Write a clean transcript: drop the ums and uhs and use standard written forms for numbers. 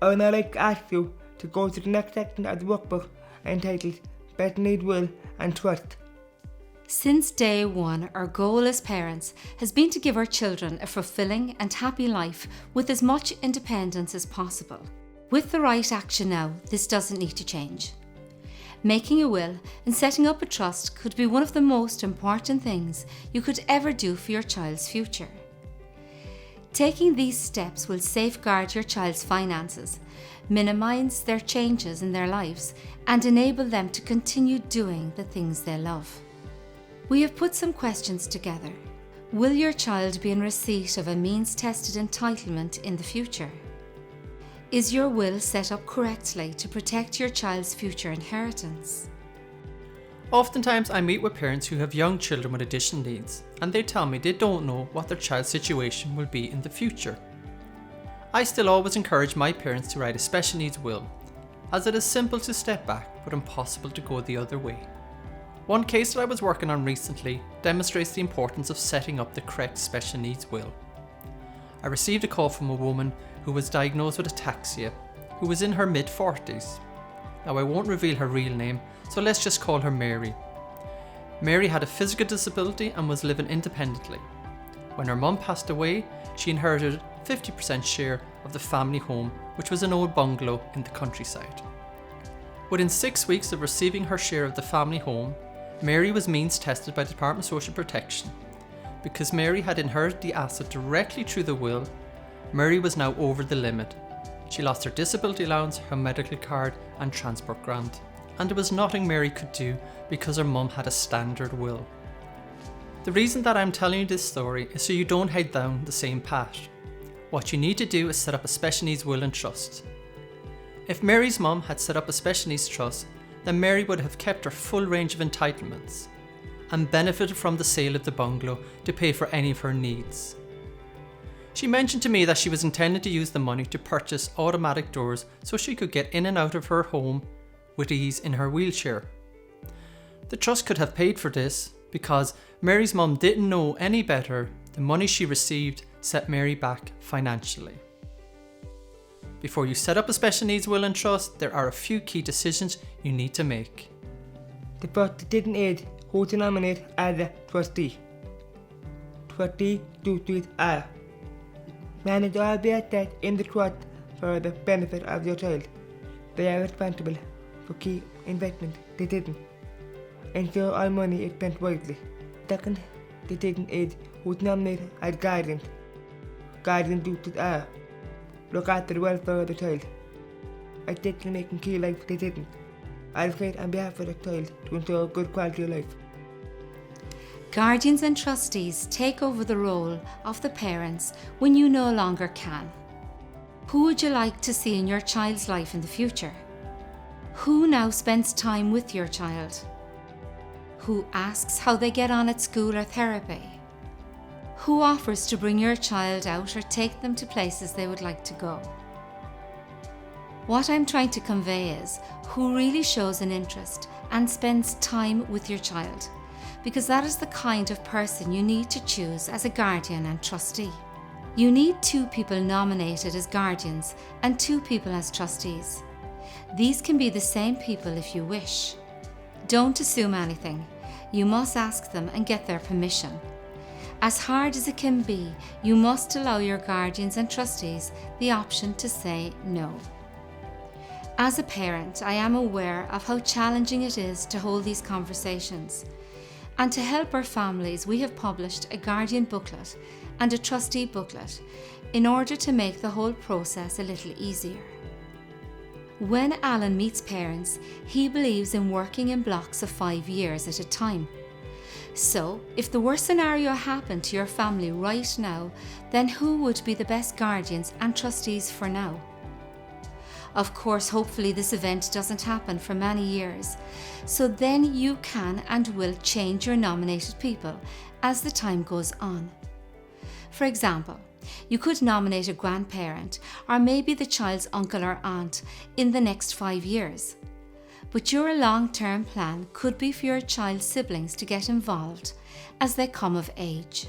I would now like to ask you to go to the next section of the workbook entitled Special Needs Will and Trust. Since day one, our goal as parents has been to give our children a fulfilling and happy life with as much independence as possible. With the right action now, this doesn't need to change. Making a will and setting up a trust could be one of the most important things you could ever do for your child's future. Taking these steps will safeguard your child's finances, minimise their changes in their lives, and enable them to continue doing the things they love. We have put some questions together. Will your child be in receipt of a means-tested entitlement in the future? Is your will set up correctly to protect your child's future inheritance? Oftentimes I meet with parents who have young children with additional needs, and they tell me they don't know what their child's situation will be in the future. I still always encourage my parents to write a special needs will, as it is simple to step back but impossible to go the other way. One case that I was working on recently demonstrates the importance of setting up the correct special needs will. I received a call from a woman who was diagnosed with ataxia, who was in her mid-40s. Now I won't reveal her real name, so let's just call her Mary. Mary had a physical disability and was living independently. When her mum passed away, she inherited 50% share of the family home, which was an old bungalow in the countryside. Within 6 weeks of receiving her share of the family home, Mary was means tested by the Department of Social Protection. Because Mary had inherited the asset directly through the will, Mary was now over the limit. She lost her disability allowance, her medical card and transport grant, and there was nothing Mary could do because her mum had a standard will. The reason that I'm telling you this story is so you don't head down the same path. What you need to do is set up a special needs will and trust. If Mary's mum had set up a special needs trust, then Mary would have kept her full range of entitlements and benefited from the sale of the bungalow to pay for any of her needs. She mentioned to me that she was intending to use the money to purchase automatic doors so she could get in and out of her home with ease in her wheelchair. The trust could have paid for this because Mary's mum didn't know any better. The money she received set Mary back financially. Before you set up a special needs will and trust, there are a few key decisions you need to make. The first decision is who to nominate as a trustee. Trustee duties are: manage all the assets in the trust for the benefit of your child. They are responsible for key investment decisions. Ensure all money is spent wisely. Second decision is who to nominate as guardian. Guardian duties are: look after the welfare of the child. Assist in making key life decisions. Advocate on behalf of the child to ensure a good quality of life. Guardians and trustees take over the role of the parents when you no longer can. Who would you like to see in your child's life in the future? Who now spends time with your child? Who asks how they get on at school or therapy? Who offers to bring your child out or take them to places they would like to go? What I'm trying to convey is who really shows an interest and spends time with your child, because that is the kind of person you need to choose as a guardian and trustee. You need 2 people nominated as guardians and 2 people as trustees. These can be the same people if you wish. Don't assume anything. You must ask them and get their permission. As hard as it can be, you must allow your guardians and trustees the option to say no. As a parent, I am aware of how challenging it is to hold these conversations. And to help our families, we have published a guardian booklet and a trustee booklet in order to make the whole process a little easier. When Alan meets parents, he believes in working in blocks of 5 years at a time. So, if the worst scenario happened to your family right now, then who would be the best guardians and trustees for now? Of course, hopefully this event doesn't happen for many years, so then you can and will change your nominated people as the time goes on. For example, you could nominate a grandparent or maybe the child's uncle or aunt in the next 5 years. But your long-term plan could be for your child's siblings to get involved as they come of age.